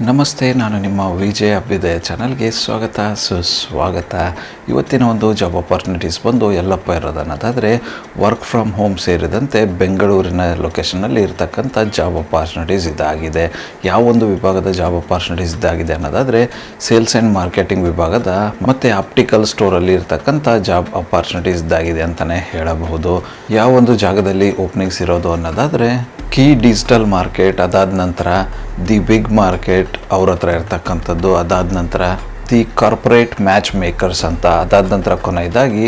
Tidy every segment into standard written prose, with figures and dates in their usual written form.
ನಮಸ್ತೆ, ನಾನು ನಿಮ್ಮ ವಿಜಯ ಅಭ್ಯುದಯ ಚಾನಲ್ಗೆ ಸ್ವಾಗತ ಸುಸ್ವಾಗತ. ಇವತ್ತಿನ ಒಂದು ಜಾಬ್ ಆಪರ್ಚುನಿಟೀಸ್ ಬಂದು ಎಲ್ಲಪ್ಪ ಇರೋದನ್ನೋದಾದರೆ ವರ್ಕ್ ಫ್ರಮ್ ಹೋಮ್ ಸೇರಿದಂತೆ ಬೆಂಗಳೂರಿನ ಲೊಕೇಶನ್ನಲ್ಲಿ ಇರತಕ್ಕಂಥ ಜಾಬ್ ಆಪರ್ಚುನಿಟೀಸ್ ಇದಾಗಿದೆ. ಯಾವ ಒಂದು ವಿಭಾಗದ ಜಾಬ್ ಆಪರ್ಚುನಿಟೀಸ್ ಇದಾಗಿದೆ ಅನ್ನೋದಾದರೆ ಸೇಲ್ಸ್ ಆ್ಯಂಡ್ ಮಾರ್ಕೆಟಿಂಗ್ ವಿಭಾಗದ ಮತ್ತು ಆಪ್ಟಿಕಲ್ ಸ್ಟೋರಲ್ಲಿ ಇರತಕ್ಕಂಥ ಜಾಬ್ ಆಪರ್ಚುನಿಟೀಸ್ ಇದಾಗಿದೆ ಅಂತಲೇ ಹೇಳಬಹುದು. ಯಾವ ಒಂದು ಜಾಗದಲ್ಲಿ ಓಪನಿಂಗ್ಸ್ ಇರೋದು ಅನ್ನೋದಾದರೆ ಕೀ ಡಿಜಿಟಲ್ ಮಾರ್ಕೆಟ್, ಅದಾದ ನಂತರ ದಿ ಬಿಗ್ ಮಾರ್ಕೆಟ್ ಅವ್ರ ಹತ್ರ ಇರ್ತಕ್ಕಂಥದ್ದು, ಅದಾದ ನಂತರ ದಿ ಕಾರ್ಪೊರೇಟ್ ಮ್ಯಾಚ್ ಮೇಕರ್ಸ್ ಅಂತ, ಅದಾದ ನಂತರ ಕೊನೆಯದಾಗಿ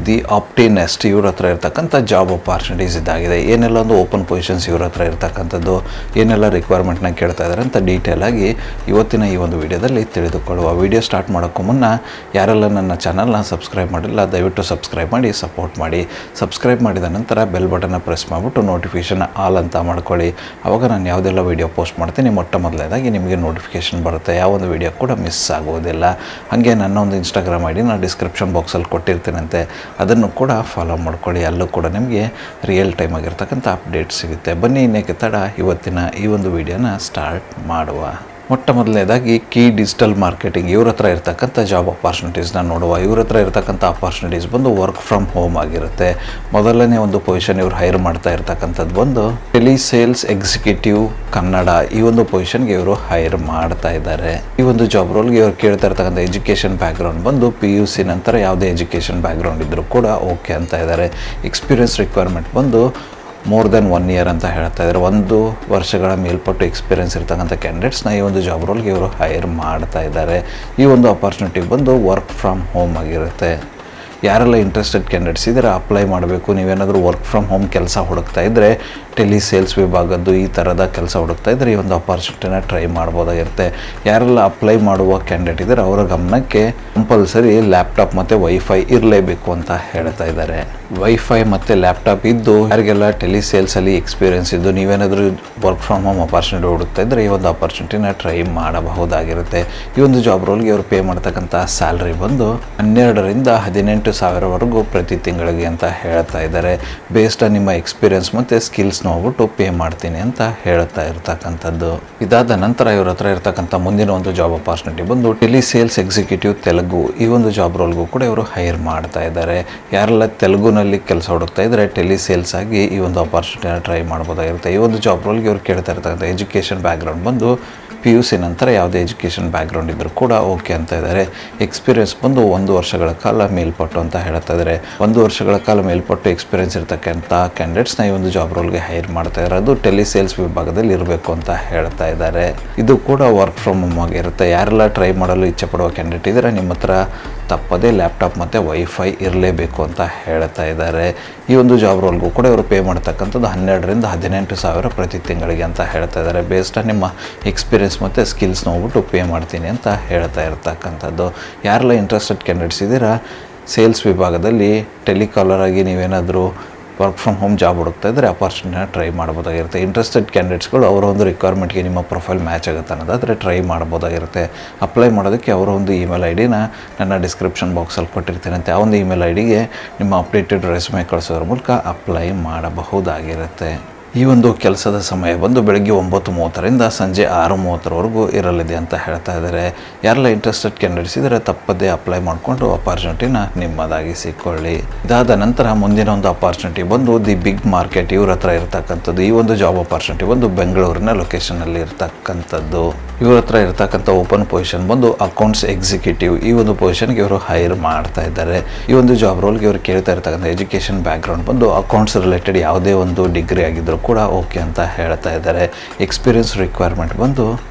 ದಿ ಆಪ್ಟಿನೆಸ್ಟ್ ಇವ್ರ ಹತ್ರ ಇರ್ತಕ್ಕಂಥ ಜಾಬ್ ಆಪರ್ಚುನಿಟೀಸ್ ಇದಾಗಿದೆ. ಏನೆಲ್ಲ ಒಂದು ಓಪನ್ ಪೊಸಿಷನ್ಸ್ ಇವ್ರ ಹತ್ರ ಇರ್ತಕ್ಕಂಥದ್ದು, ಏನೆಲ್ಲ ರಿಕ್ವೈರ್ಮೆಂಟ್ನ ಕೇಳ್ತಾ ಇದ್ದಾರೆ ಅಂತ ಡೀಟೇಲಾಗಿ ಇವತ್ತಿನ ಈ ಒಂದು ವಿಡಿಯೋದಲ್ಲಿ ತಿಳಿದುಕೊಳ್ಳುವ. ವಿಡಿಯೋ ಸ್ಟಾರ್ಟ್ ಮಾಡೋಕ್ಕೂ ಮುನ್ನ ಯಾರೆಲ್ಲ ನನ್ನ ಚಾನಲ್ನ ಸಬ್ಸ್ಕ್ರೈಬ್ ಮಾಡಿಲ್ಲ ದಯವಿಟ್ಟು ಸಬ್ಸ್ಕ್ರೈಬ್ ಮಾಡಿ ಸಪೋರ್ಟ್ ಮಾಡಿ. ಸಬ್ಸ್ಕ್ರೈಬ್ ಮಾಡಿದ ನಂತರ ಬೆಲ್ ಬಟನ್ನ ಪ್ರೆಸ್ ಮಾಡಿಬಿಟ್ಟು ನೋಟಿಫಿಕೇಷನ್ ಆಲ್ ಅಂತ ಮಾಡ್ಕೊಳ್ಳಿ. ಆವಾಗ ನಾನು ಯಾವುದೆಲ್ಲ ವೀಡಿಯೋ ಪೋಸ್ಟ್ ಮಾಡ್ತೀನಿ ಮೊಟ್ಟ ಮೊದಲನೇದಾಗಿ ನಿಮಗೆ ನೋಟಿಫಿಕೇಷನ್ ಬರುತ್ತೆ. ಯಾವ ಒಂದು ವೀಡಿಯೋ ಕೂಡ ಮಿಸ್ ಆಗೋದಿಲ್ಲ. ಹಾಗೆ ನನ್ನ ಒಂದು ಇನ್ಸ್ಟಾಗ್ರಾಮ್ ಐಡಿ ನಾನು ಡಿಸ್ಕ್ರಿಪ್ಷನ್ ಬಾಕ್ಸಲ್ಲಿ ಕೊಟ್ಟಿರ್ತೀನಂತೆ, ಅದನ್ನು ಕೂಡ ಫಾಲೋ ಮಾಡ್ಕೊಳ್ಳಿ. ಅಲ್ಲೂ ಕೂಡ ನಿಮಗೆ ರಿಯಲ್ ಟೈಮ್ ಆಗಿರ್ತಕ್ಕಂಥ ಅಪ್ಡೇಟ್ ಸಿಗುತ್ತೆ. ಬನ್ನಿ ಇನ್ನೇಕೆ ತಡ, ಇವತ್ತಿನ ಈ ಒಂದು ವಿಡಿಯೋನ ಸ್ಟಾರ್ಟ್ ಮಾಡುವ. ಮೊಟ್ಟ ಮೊದಲನೇದಾಗಿ ಕೀ ಡಿಜಿಟಲ್ ಮಾರ್ಕೆಟಿಂಗ್ ಇವ್ರ ಹತ್ರ ಇರ್ತಕ್ಕಂಥ ಜಾಬ್ ಆಪರ್ಚುನಿಟೀಸ್ನ ನೋಡುವ. ಇವ್ರ ಹತ್ರ ಇರ್ತಕ್ಕಂಥ ಆಪರ್ಚುನಿಟೀಸ್ ಬಂದು ವರ್ಕ್ ಫ್ರಮ್ ಹೋಮ್ ಆಗಿರುತ್ತೆ. ಮೊದಲನೇ ಒಂದು ಪೊಸಿಷನ್ ಇವ್ರು ಹೈರ್ ಮಾಡ್ತಾ ಇರ್ತಕ್ಕಂಥದ್ದು ಬಂದು ಟೆಲಿ ಸೇಲ್ಸ್ ಎಕ್ಸಿಕ್ಯೂಟಿವ್ ಕನ್ನಡ. ಈ ಒಂದು ಪೊಸಿಷನ್ಗೆ ಇವರು ಹೈರ್ ಮಾಡ್ತಾ ಇದ್ದಾರೆ. ಈ ಒಂದು ಜಾಬ್ ರೋಲ್ಗೆ ಇವ್ರು ಕೇಳ್ತಾ ಇರ್ತಕ್ಕಂಥ ಎಜುಕೇಷನ್ ಬ್ಯಾಕ್ಗ್ರೌಂಡ್ ಬಂದು PUC ನಂತರ ಯಾವುದೇ ಎಜುಕೇಷನ್ ಬ್ಯಾಕ್ಗ್ರೌಂಡ್ ಇದ್ದರೂ ಕೂಡ ಓಕೆ ಅಂತ ಇದ್ದಾರೆ. ಎಕ್ಸ್ಪೀರಿಯನ್ಸ್ ರಿಕ್ವೈರ್ಮೆಂಟ್ ಬಂದು ಮೋರ್ ದೆನ್ 1 ಇಯರ್ ಅಂತ ಹೇಳ್ತಾ ಇದ್ದಾರೆ. 1 ವರ್ಷಗಳ ಮೇಲ್ಪಟ್ಟು ಎಕ್ಸ್ಪೀರಿಯನ್ಸ್ ಇರ್ತಕ್ಕಂಥ ಕ್ಯಾಂಡಿಡೇಟ್ಸ್ನ ಈ ಒಂದು ಜಾಬ್ ರೋಲ್ಗೆ ಇವರು ಹೈರ್ ಮಾಡ್ತಾ ಇದ್ದಾರೆ. ಈ ಒಂದು ಆಪರ್ಚುನಿಟಿ ಬಂದು ವರ್ಕ್ ಫ್ರಮ್ ಹೋಮ್ ಆಗಿರುತ್ತೆ. ಯಾರೆಲ್ಲ ಇಂಟ್ರೆಸ್ಟೆಡ್ ಕ್ಯಾಂಡಿಡೇಟ್ಸ್ ಇದ್ದರೆ ಅಪ್ಲೈ ಮಾಡಬೇಕು. ನೀವೇನಾದರೂ ವರ್ಕ್ ಫ್ರಮ್ ಹೋಮ್ ಕೆಲಸ ಹುಡುಕ್ತಾ ಇದ್ದರೆ, ಟೆಲಿ ಸೇಲ್ಸ್ ವಿಭಾಗದ್ದು ಈ ಥರದ ಕೆಲಸ ಹುಡುಕ್ತಾ ಇದ್ದರೆ ಈ ಒಂದು ಆಪರ್ಚುನಿಟಿನ ಟ್ರೈ ಮಾಡ್ಬೋದಾಗಿರುತ್ತೆ. ಯಾರೆಲ್ಲ ಅಪ್ಲೈ ಮಾಡುವ ಕ್ಯಾಂಡಿಡೇಟ್ ಇದ್ದರೆ ಅವರ ಗಮನಕ್ಕೆ ಕಂಪಲ್ಸರಿ ಲ್ಯಾಪ್ಟಾಪ್ ಮತ್ತು ವೈಫೈ ಇರಲೇಬೇಕು ಅಂತ ಹೇಳ್ತಾ ಇದ್ದಾರೆ. ವೈಫೈ ಮತ್ತು ಲ್ಯಾಪ್ಟಾಪ್ ಇದ್ದು ಯಾರಿಗೆಲ್ಲ ಟೆಲಿ ಸೇಲ್ಸಲ್ಲಿ ಎಕ್ಸ್ಪೀರಿಯನ್ಸ್ ಇದ್ದು ನೀವೇನಾದರೂ ವರ್ಕ್ ಫ್ರಮ್ ಹೋಮ್ ಆಪರ್ಚುನಿಟಿ ಹುಡುಕ್ತಾ ಇದ್ದರೆ ಈ ಒಂದು ಆಪರ್ಚುನಿಟಿನ ಟ್ರೈ ಮಾಡಬಹುದಾಗಿರುತ್ತೆ. ಈ ಒಂದು ಜಾಬ್ ರೋಲ್ಗೆ ಅವರು ಪೇ ಮಾಡ್ತಕ್ಕಂಥ ಸ್ಯಾಲ್ರಿ ಬಂದು 12,000ರಿಂದ 18,000ವರೆಗೂ ಪ್ರತಿ ತಿಂಗಳಿಗೆ ಅಂತ ಹೇಳ್ತಾ ಇದ್ದಾರೆ. ಬೇಸ್ಡ್ ಆನ್ ನಿಮ್ಮ ಎಕ್ಸ್ಪೀರಿಯನ್ಸ್ ಮತ್ತು ಸ್ಕಿಲ್ಸ್ ನೋಡ್ಬಿಟ್ಟು ಪೇ ಮಾಡ್ತೀನಿ ಅಂತ ಹೇಳ್ತಾ ಇರ್ತಕ್ಕಂಥದ್ದು. ಇದಾದ ನಂತರ ಇವ್ರ ಹತ್ರ ಇರ್ತಕ್ಕಂಥ ಮುಂದಿನ ಒಂದು ಜಾಬ್ ಆಪರ್ಚುನಿಟಿ ಬಂದು ಟೆಲಿ ಸೇಲ್ಸ್ ಎಕ್ಸಿಕ್ಯೂಟಿವ್ ತೆಲುಗು. ಈ ಒಂದು ಜಾಬ್ ರೋಲ್ಗೂ ಕೂಡ ಇವರು ಹೈರ್ ಮಾಡ್ತಾ ಇದ್ದಾರೆ. ಯಾರೆಲ್ಲ ತೆಲುಗುನಲ್ಲಿ ಕೆಲಸ ಹುಡುಕ್ತಾ ಇದ್ದರೆ ಟೆಲಿ ಸೇಲ್ಸ್ ಆಗಿ ಈ ಒಂದು ಆಪರ್ಚುನಿಟಿನ ಟ್ರೈ ಮಾಡ್ಬೋದಾಗಿರುತ್ತೆ. ಈ ಒಂದು ಜಾಬ್ ರೋಲ್ಗೆ ಇವ್ರು ಕೇಳ್ತಾ ಇರ್ತಕ್ಕಂಥ ಎಜುಕೇಷನ್ ಬ್ಯಾಕ್ಗ್ರೌಂಡ್ ಬಂದು PUC ನಂತರ ಯಾವುದೇ ಎಜುಕೇಷನ್ ಬ್ಯಾಕ್ಗ್ರೌಂಡ್ ಇದ್ದರೂ ಕೂಡ ಓಕೆ ಅಂತ ಇದ್ದಾರೆ. ಎಕ್ಸ್ಪೀರಿಯನ್ಸ್ ಬಂದು 1 ವರ್ಷಗಳ ಕಾಲ ಮೇಲ್ಪಟ್ಟು ಅಂತ ಹೇಳ್ತಾ ಇದ್ದಾರೆ. 1 ವರ್ಷಗಳ ಕಾಲ ಮೇಲ್ಪಟ್ಟು ಎಕ್ಸ್ಪೀರಿಯನ್ಸ್ ಇರ್ತಕ್ಕಂಥ ಕ್ಯಾಂಡಿಡೇಟ್ಸ್ನ ಈ ಒಂದು ಜಾಬ್ ರೋಲ್ಗೆ ಹೈರ್ ಮಾಡ್ತಾ ಇದ್ದಾರೆ. ಅದು ಟೆಲಿ ಸೇಲ್ಸ್ ವಿಭಾಗದಲ್ಲಿ ಇರಬೇಕು ಅಂತ ಹೇಳ್ತಾ ಇದ್ದಾರೆ. ಇದು ಕೂಡ ವರ್ಕ್ ಫ್ರಮ್ ಹೋಮ್ ಆಗಿರುತ್ತೆ. ಯಾರೆಲ್ಲ ಟ್ರೈ ಮಾಡಲು ಇಚ್ಛೆ ಪಡುವ ಕ್ಯಾಂಡಿಡೇಟ್ ಇದ್ದರೆ ನಿಮ್ಮ ಹತ್ರ ತಪ್ಪದೇ ಲ್ಯಾಪ್ಟಾಪ್ ಮತ್ತು ವೈಫೈ ಇರಲೇಬೇಕು ಅಂತ ಹೇಳ್ತಾ ಇದ್ದಾರೆ. ಈ ಒಂದು ಜಾಬ್ ರೋಲ್ಗೂ ಕೂಡ ಇವರು ಪೇ ಮಾಡ್ತಕ್ಕಂಥದ್ದು 12,000ರಿಂದ 18,000 ಪ್ರತಿ ತಿಂಗಳಿಗೆ ಅಂತ ಹೇಳ್ತಾ ಇದ್ದಾರೆ. ಬೇಸ್ಡ್ ಆನ್ ನಿಮ್ಮ ಎಕ್ಸ್ಪೀರಿಯನ್ಸ್ ಮತ್ತು ಸ್ಕಿಲ್ಸ್ ನೋಡ್ಬಿಟ್ಟು ಪೇ ಮಾಡ್ತೀನಿ ಅಂತ ಹೇಳ್ತಾ ಇರ್ತಕ್ಕಂಥದ್ದು. ಯಾರೆಲ್ಲ ಇಂಟ್ರೆಸ್ಟೆಡ್ ಕ್ಯಾಂಡಿಡೇಟ್ಸ್ ಇದ್ದೀರಾ ಸೇಲ್ಸ್ ವಿಭಾಗದಲ್ಲಿ ಟೆಲಿಕಾಲರ್ ಆಗಿ ನೀವೇನಾದರೂ ವರ್ಕ್ ಫ್ರಮ್ ಹೋಮ್ ಜಾಬ್ ಹುಡುಕ್ತಾ ಇದ್ದರೆ ಆಪರ್ಚುನಿಟಿನ ಟ್ರೈ ಮಾಡ್ಬೋದಾಗಿರುತ್ತೆ. ಇಂಟ್ರೆಸ್ಟೆಡ್ ಕ್ಯಾಂಡಿಡೇಟ್ಸ್ಗಳು ಅವರ ಒಂದು ರಿಕ್ವೈರ್ಮೆಂಟ್ಗೆ ನಿಮ್ಮ ಪ್ರೊಫೈಲ್ ಮ್ಯಾಚ್ ಆಗುತ್ತೆ ಅನ್ನೋದಾದರೆ ಟ್ರೈ ಮಾಡ್ಬೋದಾಗಿರುತ್ತೆ. ಅಪ್ಲೈ ಮಾಡೋದಕ್ಕೆ ಅವರ ಒಂದು ಇಮೇಲ್ ಐಡಿನ ನನ್ನ ಡಿಸ್ಕ್ರಿಪ್ಷನ್ ಬಾಕ್ಸಲ್ಲಿ ಕೊಟ್ಟಿರ್ತೀನಂತೆ. ಆ ಒಂದು ಇಮೇಲ್ ಐಡಿಗೆ ನಿಮ್ಮ ಅಪ್ಡೇಟೆಡ್ ರೆಸ್ಯೂಮೆ ಕಳಿಸೋದ್ರ ಮೂಲಕ ಅಪ್ಲೈ ಮಾಡಬಹುದಾಗಿರುತ್ತೆ. ಈ ಒಂದು ಕೆಲಸದ ಸಮಯ ಬಂದು ಬೆಳಗ್ಗೆ 9:30ರಿಂದ ಸಂಜೆ 6:30ವರೆಗೂ ಇರಲಿದೆ ಅಂತ ಹೇಳ್ತಾ ಇದ್ದಾರೆ. ಯಾರೆಲ್ಲ ಇಂಟ್ರೆಸ್ಟೆಡ್ ಕ್ಯಾಂಡಿಡೇಟ್ಸ್ ಇದ್ದರೆ ತಪ್ಪದೇ ಅಪ್ಲೈ ಮಾಡಿಕೊಂಡು ಆಪರ್ಚುನಿಟಿನ ನಿಮ್ಮದಾಗಿಸಿಕೊಳ್ಳಿ. ಇದಾದ ನಂತರ ಮುಂದಿನ ಒಂದು ಆಪರ್ಚುನಿಟಿ ಬಂದು ದಿ ಬಿಗ್ ಮಾರ್ಕೆಟ್ ಇವ್ರ ಹತ್ರ ಇರ್ತಕ್ಕಂಥದ್ದು. ಈ ಒಂದು ಜಾಬ್ ಆಪರ್ಚುನಿಟಿ ಬಂದು ಬೆಂಗಳೂರಿನ ಲೊಕೇಶನಲ್ಲಿ ಇರ್ತಕ್ಕಂಥದ್ದು. ಇವ್ರ ಹತ್ರ ಇರ್ತಕ್ಕಂಥ ಓಪನ್ ಪೊಸಿಷನ್ ಬಂದು ಅಕೌಂಟ್ಸ್ ಎಕ್ಸಿಕ್ಯೂಟಿವ್. ಈ ಒಂದು ಪೊಸಿಷನ್ಗೆ ಇವರು ಹೈರ್ ಮಾಡ್ತಾ ಇದ್ದಾರೆ. ಈ ಒಂದು ಜಾಬ್ ರೋಲ್ಗೆ ಇವರು ಕೇಳ್ತಾ ಇರ್ತಕ್ಕಂಥ ಎಜುಕೇಷನ್ ಬ್ಯಾಕ್ಗ್ರೌಂಡ್ ಬಂದು ಅಕೌಂಟ್ಸ್ ರಿಲೇಟೆಡ್ ಯಾವುದೇ ಒಂದು ಡಿಗ್ರಿ ಆಗಿದ್ದರೂ ಕೂಡ ಓಕೆ ಅಂತ ಹೇಳ್ತಾ ಇದ್ದಾರೆ. ಎಕ್ಸ್ಪೀರಿಯನ್ಸ್ ರಿಕ್ವೈರ್ಮೆಂಟ್ ಬಂದು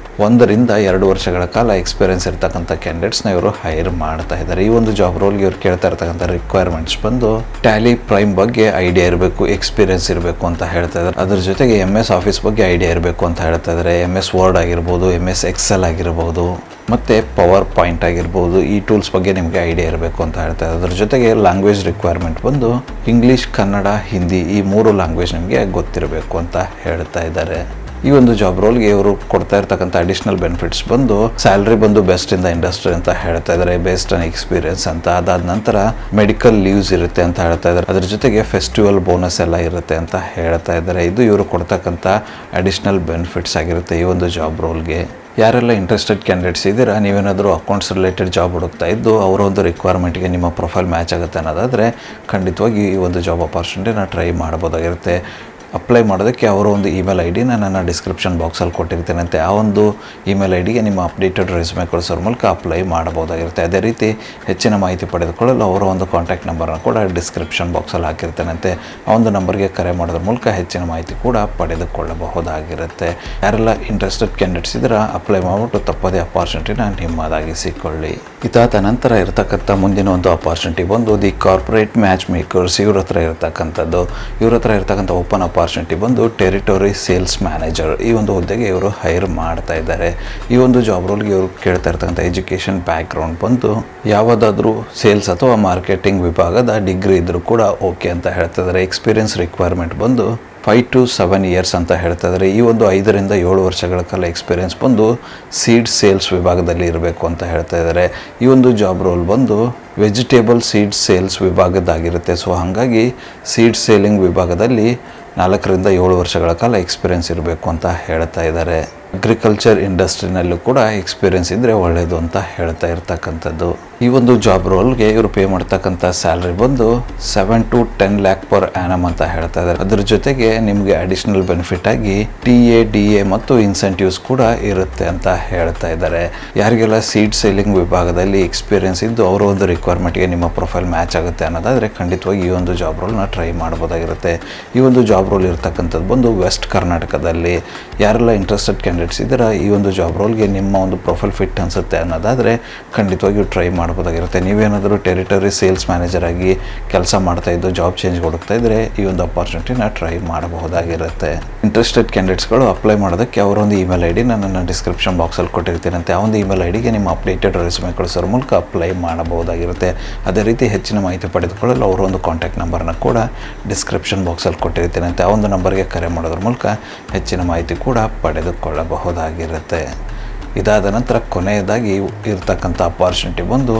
1ರಿಂದ 2 ವರ್ಷಗಳ ಕಾಲ ಎಕ್ಸ್ಪೀರಿಯನ್ಸ್ ಇರ್ತಕ್ಕಂಥ ಕ್ಯಾಂಡಿಡೇಟ್ಸ್ನ ಇವರು ಹೈರ್ ಮಾಡ್ತಾ ಇದ್ದಾರೆ. ಈ ಒಂದು ಜಾಬ್ ರೋಲ್ಗೆ ಇವ್ರು ಕೇಳ್ತಾ ಇರ್ತಕ್ಕಂಥ ರಿಕ್ವೈರ್ಮೆಂಟ್ಸ್ ಬಂದು ಟ್ಯಾಲಿ ಪ್ರೈಮ್ ಬಗ್ಗೆ ಐಡಿಯಾ ಇರಬೇಕು, ಎಕ್ಸ್ಪೀರಿಯನ್ಸ್ ಇರಬೇಕು ಅಂತ ಹೇಳ್ತಾ ಇದ್ದಾರೆ. ಅದ್ರ ಜೊತೆಗೆ MS ಆಫೀಸ್ ಬಗ್ಗೆ ಐಡಿಯಾ ಇರಬೇಕು ಅಂತ ಹೇಳ್ತಾ ಇದ್ದಾರೆ. MS ವರ್ಡ್ ಆಗಿರ್ಬೋದು, MS ಎಕ್ಸೆಲ್ ಆಗಿರ್ಬೋದು ಮತ್ತು ಪವರ್ ಪಾಯಿಂಟ್ ಆಗಿರ್ಬೋದು, ಈ ಟೂಲ್ಸ್ ಬಗ್ಗೆ ನಿಮಗೆ ಐಡಿಯಾ ಇರಬೇಕು ಅಂತ ಹೇಳ್ತಾ ಇದ್ದಾರೆ. ಅದ್ರ ಜೊತೆಗೆ ಲ್ಯಾಂಗ್ವೇಜ್ ರಿಕ್ವೈರ್ಮೆಂಟ್ ಬಂದು ಇಂಗ್ಲೀಷ್, ಕನ್ನಡ, ಹಿಂದಿ ಈ 3 ಲ್ಯಾಂಗ್ವೇಜ್ ನಿಮಗೆ ಗೊತ್ತಿರಬೇಕು ಅಂತ ಹೇಳ್ತಾ ಇದ್ದಾರೆ. ಈ ಒಂದು ಜಾಬ್ ರೋಲ್ಗೆ ಇವರು ಕೊಡ್ತಾ ಇರ್ತಕ್ಕಂಥ ಅಡಿಷನಲ್ ಬೆನಿಫಿಟ್ಸ್ ಬಂದು ಸ್ಯಾಲ್ರಿ ಬಂದು ಬೆಸ್ಟ್ ಇನ್ ದ ಇಂಡಸ್ಟ್ರಿ ಅಂತ ಹೇಳ್ತಾ ಇದ್ದಾರೆ, ಬೇಸ್ಡ್ ಆನ್ ಎಕ್ಸ್ಪೀರಿಯನ್ಸ್ ಅಂತ. ಅದಾದ ನಂತರ ಮೆಡಿಕಲ್ ಲೀವ್ಸ್ ಇರುತ್ತೆ ಅಂತ ಹೇಳ್ತಾ ಇದ್ದಾರೆ. ಅದ್ರ ಜೊತೆಗೆ ಫೆಸ್ಟಿವಲ್ ಬೋನಸ್ ಎಲ್ಲ ಇರುತ್ತೆ ಅಂತ ಹೇಳ್ತಾ ಇದ್ದಾರೆ. ಇದು ಇವರು ಕೊಡ್ತಕ್ಕಂಥ ಅಡಿಷನಲ್ ಬೆನಿಫಿಟ್ಸ್ ಆಗಿರುತ್ತೆ ಈ ಒಂದು ಜಾಬ್ ರೋಲ್ಗೆ. ಯಾರೆಲ್ಲ ಇಂಟ್ರೆಸ್ಟೆಡ್ ಕ್ಯಾಂಡಿಡೇಟ್ಸ್ ಇದ್ದೀರಾ, ನೀವೇನಾದರೂ ಅಕೌಂಟ್ಸ್ ರಿಲೇಟೆಡ್ ಜಾಬ್ ಹುಡುಕ್ತಾ ಇದ್ದು ಅವರ ಒಂದು ರಿಕ್ವೈರ್ಮೆಂಟ್ಗೆ ನಿಮ್ಮ ಪ್ರೊಫೈಲ್ ಮ್ಯಾಚ್ ಆಗುತ್ತೆ ಅನ್ನೋದಾದರೆ ಖಂಡಿತವಾಗಿ ಈ ಒಂದು ಜಾಬ್ ಆಪರ್ಚುನಿಟಿನ ಟ್ರೈ ಮಾಡ್ಬೋದಾಗಿರುತ್ತೆ. ಅಪ್ಲೈ ಮಾಡೋದಕ್ಕೆ ಅವರ ಒಂದು ಇಮೇಲ್ ಐ ಡಿನ ನನ್ನ ಡಿಸ್ಕ್ರಿಪ್ಷನ್ ಬಾಕ್ಸಲ್ಲಿ ಕೊಟ್ಟಿರ್ತೇನೆ ಅಂತೆ. ಆ ಒಂದು ಇಮೇಲ್ ಐ ಡಿಗೆ ನಿಮ್ಮ ಅಪ್ಡೇಟೆಡ್ ರೆಸ್ಯೂಮೆ ಕಳಿಸೋರ ಮೂಲಕ ಅಪ್ಲೈ ಮಾಡಬಹುದಾಗಿರುತ್ತೆ. ಅದೇ ರೀತಿ ಹೆಚ್ಚಿನ ಮಾಹಿತಿ ಪಡೆದುಕೊಳ್ಳಲು ಅವರ ಒಂದು ಕಾಂಟ್ಯಾಕ್ಟ್ ನಂಬರ್ನ ಕೂಡ ಡಿಸ್ಕ್ರಿಪ್ಷನ್ ಬಾಕ್ಸಲ್ಲಿ ಹಾಕಿರ್ತೇನಂತೆ. ಆ ಒಂದು ನಂಬರ್ಗೆ ಕರೆ ಮಾಡೋದ್ರ ಮೂಲಕ ಹೆಚ್ಚಿನ ಮಾಹಿತಿ ಕೂಡ ಪಡೆದುಕೊಳ್ಳಬಹುದಾಗಿರುತ್ತೆ. ಯಾರೆಲ್ಲ ಇಂಟ್ರೆಸ್ಟೆಡ್ ಕ್ಯಾಂಡಿಡೇಟ್ಸ್ ಇದ್ರೆ ಅಪ್ಲೈ ಮಾಡಿಬಿಟ್ಟು ತಪ್ಪದೇ ಅಪಾರ್ಚುನಿಟಿನ ನಿಮ್ಮದಾಗಿಸಿಕೊಳ್ಳಿ. ಇದಾದ ನಂತರ ಇರತಕ್ಕಂಥ ಮುಂದಿನ ಒಂದು ಅಪಾರ್ಚುನಿಟಿ ಬಂದು ದಿ ಕಾರ್ಪೊರೇಟ್ ಮ್ಯಾಚ್ ಮೇಕರ್ಸ್ ಇವ್ರ ಹತ್ರ ಇರತಕ್ಕಂಥದ್ದು. ಇವ್ರ ಹತ್ರ ಇರತಕ್ಕಂಥ ಓಪನ್ ಅಪಾರ್ಚುನಿಟಿ ಬಂದು ಟೆರಿಟರಿ ಸೇಲ್ಸ್ ಮ್ಯಾನೇಜರ್. ಈ ಒಂದು ಹುದ್ದೆಗೆ ಇವರು ಹೈರ್ ಮಾಡ್ತಾ ಇದ್ದಾರೆ. ಈ ಒಂದು ಜಾಬ್ ರೋಲ್ಗೆ ಇವರು ಕೇಳ್ತಾ ಇರ್ತಕ್ಕಂಥ ಎಜುಕೇಷನ್ ಬ್ಯಾಕ್ಗ್ರೌಂಡ್ ಬಂದು ಯಾವುದಾದ್ರೂ ಸೇಲ್ಸ್ ಅಥವಾ ಮಾರ್ಕೆಟಿಂಗ್ ವಿಭಾಗದ ಡಿಗ್ರಿ ಇದ್ದರೂ ಕೂಡ ಓಕೆ ಅಂತ ಹೇಳ್ತಾ ಇದ್ದಾರೆ. ಎಕ್ಸ್ಪೀರಿಯನ್ಸ್ ರಿಕ್ವೈರ್ಮೆಂಟ್ ಬಂದು 5 to 7 years ಅಂತ ಹೇಳ್ತಾ ಇದ್ದಾರೆ. ಈ ಒಂದು 5 ರಿಂದ 7 ವರ್ಷಗಳ ಕಾಲ ಎಕ್ಸ್ಪೀರಿಯನ್ಸ್ ಬಂದು ಸೀಡ್ ಸೇಲ್ಸ್ ವಿಭಾಗದಲ್ಲಿ ಇರಬೇಕು ಅಂತ ಹೇಳ್ತಾ ಇದ್ದಾರೆ. ಈ ಒಂದು ಜಾಬ್ ರೋಲ್ ಬಂದು ವೆಜಿಟೇಬಲ್ ಸೀಡ್ ಸೇಲ್ಸ್ ವಿಭಾಗದಾಗಿರುತ್ತೆ. ಸೊ ಹಾಗಾಗಿ ಸೀಡ್ ಸೇಲಿಂಗ್ ವಿಭಾಗದಲ್ಲಿ 4 ರಿಂದ 7 ವರ್ಷಗಳ ಕಾಲ ಎಕ್ಸ್ಪೀರಿಯನ್ಸ್ ಇರಬೇಕು ಅಂತ ಹೇಳ್ತಾ ಇದ್ದಾರೆ. ಅಗ್ರಿಕಲ್ಚರ್ ಇಂಡಸ್ಟ್ರಿನಲ್ಲೂ ಕೂಡ ಎಕ್ಸ್ಪೀರಿಯನ್ಸ್ ಇದ್ದರೆ ಒಳ್ಳೆಯದು ಅಂತ ಹೇಳ್ತಾ ಇರ್ತಕ್ಕಂಥದ್ದು. ಈ ಒಂದು ಜಾಬ್ ರೋಲ್ಗೆ ಇವರು ಪೇ ಮಾಡ್ತಕ್ಕಂಥ ಸ್ಯಾಲ್ರಿ ಬಂದು 7 to 10 lakh per annum ಅಂತ ಹೇಳ್ತಾ ಇದ್ದಾರೆ. ಅದ್ರ ಜೊತೆಗೆ ನಿಮಗೆ ಅಡಿಷನಲ್ ಬೆನಿಫಿಟ್ ಆಗಿ TADA ಮತ್ತು ಇನ್ಸೆಂಟಿವ್ಸ್ ಕೂಡ ಇರುತ್ತೆ ಅಂತ ಹೇಳ್ತಾ ಇದ್ದಾರೆ. ಯಾರಿಗೆಲ್ಲ ಸೀಡ್ ಸೇಲಿಂಗ್ ವಿಭಾಗದಲ್ಲಿ ಎಕ್ಸ್ಪೀರಿಯನ್ಸ್ ಇದ್ದು ಅವರ ಒಂದು ರಿಕ್ವೈರ್ಮೆಂಟ್ಗೆ ನಿಮ್ಮ ಪ್ರೊಫೈಲ್ ಮ್ಯಾಚ್ ಆಗುತ್ತೆ ಅನ್ನೋದಾದರೆ ಖಂಡಿತವಾಗಿ ಈ ಒಂದು ಜಾಬ್ ರೋಲ್ನ ಟ್ರೈ ಮಾಡ್ಬೋದಾಗಿರುತ್ತೆ. ಈ ಒಂದು ಜಾಬ್ ರೋಲ್ ಇರ್ತಕ್ಕಂಥದ್ದು ಬಂದು ವೆಸ್ಟ್ ಕರ್ನಾಟಕದಲ್ಲಿ. ಯಾರೆಲ್ಲ ಇಂಟ್ರೆಸ್ಟೆಡ್ ಕ್ಯಾಂಡಿಡೇಟ್ಸ್ ಇದ್ದಾರೆ ಈ ಒಂದು ಜಾಬ್ ರೋಲ್ಗೆ ನಿಮ್ಮ ಒಂದು ಪ್ರೊಫೈಲ್ ಫಿಟ್ ಅನಿಸುತ್ತೆ ಅನ್ನೋದಾದರೆ ಖಂಡಿತವಾಗಿಯೂ ಟ್ರೈ ಮಾಡ್ಬೋದಾಗಿರುತ್ತೆ. ನೀವೇನಾದರೂ ಟೆರಿಟರಿ ಸೇಲ್ಸ್ ಮ್ಯಾನೇಜರ್ ಆಗಿ ಕೆಲಸ ಮಾಡ್ತಾ ಇದ್ದು ಜಾಬ್ ಚೇಂಜ್ ಹುಡುಕ್ತಾ ಇದ್ದರೆ ಈ ಒಂದು ಅಪಾರ್ಚುನಿಟಿನ ಟ್ರೈ ಮಾಡಬಹುದಾಗಿರುತ್ತೆ. ಇಂಟ್ರೆಸ್ಟೆಡ್ ಕ್ಯಾಂಡಿಡೇಟ್ಸ್ಗಳು ಅಪ್ಲೈ ಮಾಡೋದಕ್ಕೆ ಅವರೊಂದು ಇಮೇಲ್ ಐ ಡಿ ನನ್ನ ಡಿಸ್ಕ್ರಿಪ್ಷನ್ ಬಾಕ್ಸಲ್ಲಿ ಕೊಟ್ಟಿರ್ತೀನಂತೆ. ಆ ಒಂದು ಇಮೇಲ್ ಐ ಡಿಗೆ ನಿಮ್ಮ ಅಪ್ಡೇಟೆಡ್ ರೆಸ್ಯೂಮೆ ಕಳಿಸೋರ ಮೂಲಕ ಅಪ್ಲೈ ಮಾಡಬಹುದಾಗಿರುತ್ತೆ. ಅದೇ ರೀತಿ ಹೆಚ್ಚಿನ ಮಾಹಿತಿ ಪಡೆದುಕೊಳ್ಳಲು ಅವರೊಂದು ಕಾಂಟ್ಯಾಕ್ಟ್ ನಂಬರ್ನ ಕೂಡ ಡಿಸ್ಕ್ರಿಪ್ಷನ್ ಬಾಕ್ಸಲ್ಲಿ ಕೊಟ್ಟಿರ್ತೀನಂತೆ. ಆ ಒಂದು ನಂಬರ್ಗೆ ಕರೆ ಮಾಡೋದ್ರ ಮೂಲಕ ಹೆಚ್ಚಿನ ಮಾಹಿತಿ ಕೂಡ ಪಡೆದುಕೊಳ್ಳಬಹುದಾಗಿರುತ್ತೆ. ಇದಾದ ನಂತರ ಕೊನೆಯದಾಗಿ ಇರ್ತಕ್ಕಂಥ ಅಪಾರ್ಚುನಿಟಿ ಬಂದು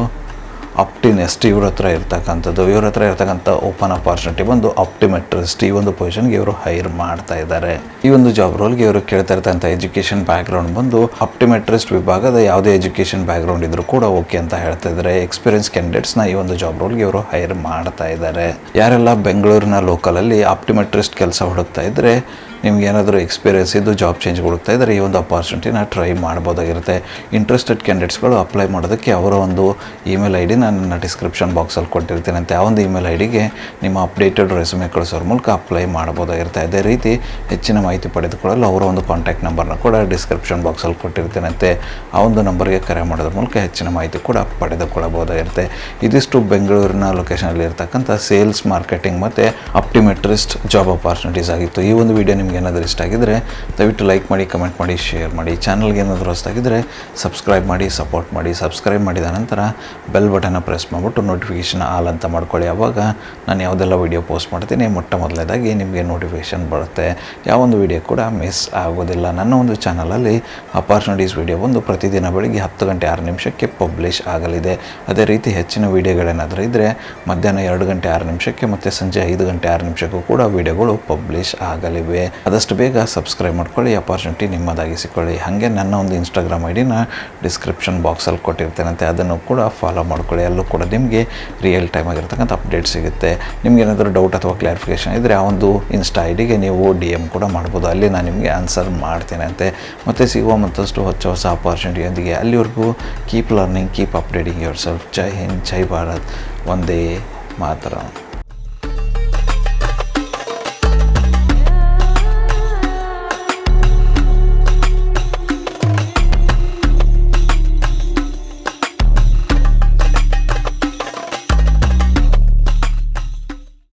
ಆಪ್ಟಿನೆಸ್ಟ್. ಇವ್ರ ಹತ್ರ ಇರ್ತಕ್ಕಂಥದ್ದು. ಇವ್ರ ಹತ್ರ ಇರ್ತಕ್ಕಂಥ ಓಪನ್ ಅಪಾರ್ಚುನಿಟಿ ಬಂದು ಆಪ್ಟಿಮೆಟ್ರಿಸ್ಟ್. ಈ ಒಂದು ಪೊಸಿಷನ್ಗೆ ಇವರು ಹೈರ್ ಮಾಡ್ತಾ ಇದ್ದಾರೆ. ಈ ಒಂದು ಜಾಬ್ ರೋಲ್ಗೆ ಇವರು ಕೇಳ್ತಾ ಇರ್ತಕ್ಕಂಥ ಎಜುಕೇಷನ್ ಬ್ಯಾಕ್ಗ್ರೌಂಡ್ ಬಂದು ಆಪ್ಟಿಮೆಟ್ರಿಸ್ಟ್ ವಿಭಾಗದ ಯಾವುದೇ ಎಜುಕೇಷನ್ ಬ್ಯಾಕ್ಗ್ರೌಂಡ್ ಇದ್ರೂ ಕೂಡ ಓಕೆ ಅಂತ ಹೇಳ್ತಾ ಇದ್ದಾರೆ. ಎಕ್ಸ್ಪೀರಿಯನ್ಸ್ ಕ್ಯಾಂಡಿಡೇಟ್ಸ್ನ ಈ ಒಂದು ಜಾಬ್ ರೋಲ್ಗೆ ಇವರು ಹೈರ್ ಮಾಡ್ತಾ ಇದ್ದಾರೆ. ಯಾರೆಲ್ಲ ಬೆಂಗಳೂರಿನ ಲೋಕಲಲ್ಲಿ ಆಪ್ಟಿಮೆಟ್ರಿಸ್ಟ್ ಕೆಲಸ ಹುಡುಕ್ತಾ ಇದ್ದರೆ, ನಿಮ್ಗೆ ಏನಾದರೂ ಎಕ್ಸ್ಪೀರಿಯನ್ಸ್ ಇದ್ದು ಜಾಬ್ ಚೇಂಜ್ ಹುಡುಕ್ತಾ ಇದ್ದರೆ ಈ ಒಂದು ಅಪಾರ್ಚುನಿಟಿನ ಟ್ರೈ ಮಾಡ್ಬೋದಾಗಿರುತ್ತೆ. ಇಂಟ್ರೆಸ್ಟೆಡ್ ಕ್ಯಾಂಡಿಡೇಟ್ಸ್ಗಳು ಅಪ್ಲೈ ಮಾಡೋದಕ್ಕೆ ಅವರ ಒಂದು ಇಮೇಲ್ ಐ ಡಿನ ನನ್ನ ಡಿಸ್ಕ್ರಿಪ್ಷನ್ ಬಾಕ್ಸಲ್ಲಿ ಕೊಟ್ಟಿರ್ತೀನಂತೆ. ಆ ಒಂದು ಇಮೇಲ್ ಐ ಡಿಗೆ ನಿಮ್ಮ ಅಪ್ಡೇಟೆಡ್ ರೆಸ್ಯೂಮೆ ಕಳಿಸೋರ ಮೂಲಕ ಅಪ್ಲೈ ಮಾಡ್ಬೋದಾಗಿರುತ್ತೆ. ಅದೇ ರೀತಿ ಹೆಚ್ಚಿನ ಮಾಹಿತಿ ಪಡೆದುಕೊಳ್ಳಲು ಅವರ ಒಂದು ಕಾಂಟ್ಯಾಕ್ಟ್ ನಂಬರ್ನ ಕೂಡ ಡಿಸ್ಕ್ರಿಪ್ಷನ್ ಬಾಕ್ಸಲ್ಲಿ ಕೊಟ್ಟಿರ್ತೀನಂತೆ. ಆ ಒಂದು ನಂಬರ್ಗೆ ಕರೆ ಮಾಡೋದ್ರ ಮೂಲಕ ಹೆಚ್ಚಿನ ಮಾಹಿತಿ ಕೂಡ ಪಡೆದುಕೊಳ್ಳಬಹುದಾಗಿರುತ್ತೆ. ಇದಿಷ್ಟು ಬೆಂಗಳೂರಿನ ಲೊಕೇಶನಲ್ಲಿ ಇರ್ತಕ್ಕಂಥ ಸೇಲ್ಸ್, ಮಾರ್ಕೆಟಿಂಗ್ ಮತ್ತು ಆಪ್ಟಿಮೆಟ್ರಿಸ್ಟ್ ಜಾಬ್ ಅಪಾರ್ಚುನಿಟೀಸ್ ಆಗಿತ್ತು. ಈ ಒಂದು ವಿಡಿಯೋ ನಿಮ್ಗೆ ಏನಾದರೂ ಇಷ್ಟ ಆಗಿದ್ದರೆ ದಯವಿಟ್ಟು ಲೈಕ್ ಮಾಡಿ, ಕಮೆಂಟ್ ಮಾಡಿ, ಶೇರ್ ಮಾಡಿ. ಚಾನಲ್ಗೆ ಏನಾದರೂ ಹೊಸದಾಗಿದ್ದರೆ ಸಬ್ಸ್ಕ್ರೈಬ್ ಮಾಡಿ, ಸಪೋರ್ಟ್ ಮಾಡಿ. ಸಬ್ಸ್ಕ್ರೈಬ್ ಮಾಡಿದ ನಂತರ ಬೆಲ್ ಬಟನ್ನ ಪ್ರೆಸ್ ಮಾಡಿಬಿಟ್ಟು ನೋಟಿಫಿಕೇಷನ್ ಆಲ್ ಅಂತ ಮಾಡ್ಕೊಳ್ಳಿ. ಆವಾಗ ನಾನು ಯಾವುದೆಲ್ಲ ವೀಡಿಯೋ ಪೋಸ್ಟ್ ಮಾಡ್ತೀನಿ ಮೊಟ್ಟ ಮೊದಲನೇದಾಗಿ ನಿಮಗೆ ನೋಟಿಫಿಕೇಷನ್ ಬರುತ್ತೆ. ಯಾವೊಂದು ವೀಡಿಯೋ ಕೂಡ ಮಿಸ್ ಆಗೋದಿಲ್ಲ. ನನ್ನ ಒಂದು ಚಾನಲಲ್ಲಿ ಅಪಾರ್ಚುನಿಟೀಸ್ ವೀಡಿಯೋ ಬಂದು ಪ್ರತಿದಿನ ಬೆಳಿಗ್ಗೆ 10 ಗಂಟೆ 6 ನಿಮಿಷಕ್ಕೆ ಪಬ್ಲಿಷ್ ಆಗಲಿದೆ. ಅದೇ ರೀತಿ ಹೆಚ್ಚಿನ ವೀಡಿಯೋಗಳೇನಾದರೂ ಇದ್ದರೆ ಮಧ್ಯಾಹ್ನ 2 ಗಂಟೆ 6 ನಿಮಿಷಕ್ಕೆ ಮತ್ತು ಸಂಜೆ 5 ಗಂಟೆ 6 ನಿಮಿಷಕ್ಕೂ ಕೂಡ ವೀಡಿಯೋಗಳು ಪಬ್ಲಿಷ್ ಆಗಲಿವೆ. ಆದಷ್ಟು ಬೇಗ ಸಬ್ಸ್ಕ್ರೈಬ್ ಮಾಡ್ಕೊಳ್ಳಿ, ಅಪಾರ್ಚುನಿಟಿ ನಿಮ್ಮದಾಗಿಸಿಕೊಳ್ಳಿ. ಹಾಗೆ ನನ್ನ ಒಂದು ಇನ್ಸ್ಟಾಗ್ರಾಮ್ ಐ ಡಿನ ಡಿಸ್ಕ್ರಿಪ್ಷನ್ ಬಾಕ್ಸಲ್ಲಿ ಕೊಟ್ಟಿರ್ತೇನಂತೆ, ಅದನ್ನು ಕೂಡ ಫಾಲೋ ಮಾಡ್ಕೊಳ್ಳಿ. ಅಲ್ಲೂ ಕೂಡ ನಿಮಗೆ ರಿಯಲ್ ಟೈಮ್ ಆಗಿರ್ತಕ್ಕಂಥ ಅಪ್ಡೇಟ್ ಸಿಗುತ್ತೆ. ನಿಮ್ಗೆ ಏನಾದರೂ ಡೌಟ್ ಅಥವಾ ಕ್ಲಾರಿಫಿಕೇಷನ್ ಇದ್ದರೆ ಆ ಒಂದು ಇನ್ಸ್ಟಾ ಐ ಡಿಗೆ ನೀವು DM ಕೂಡ ಮಾಡ್ಬೋದು. ಅಲ್ಲಿ ನಾನು ನಿಮಗೆ ಆನ್ಸರ್ ಮಾಡ್ತೇನೆ ಅಂತೆ. ಮತ್ತು ಸಿಗುವ ಮತ್ತಷ್ಟು ಹೊಸ ಅಪಾರ್ಚುನಿಟಿಯೊಂದಿಗೆ ಅಲ್ಲಿವರೆಗೂ keep learning, keep updating yourself. ಜೈ ಹಿಂದ್, ಜೈ ಭಾರತ್, ವಂದೇ ಮಾತರಂ.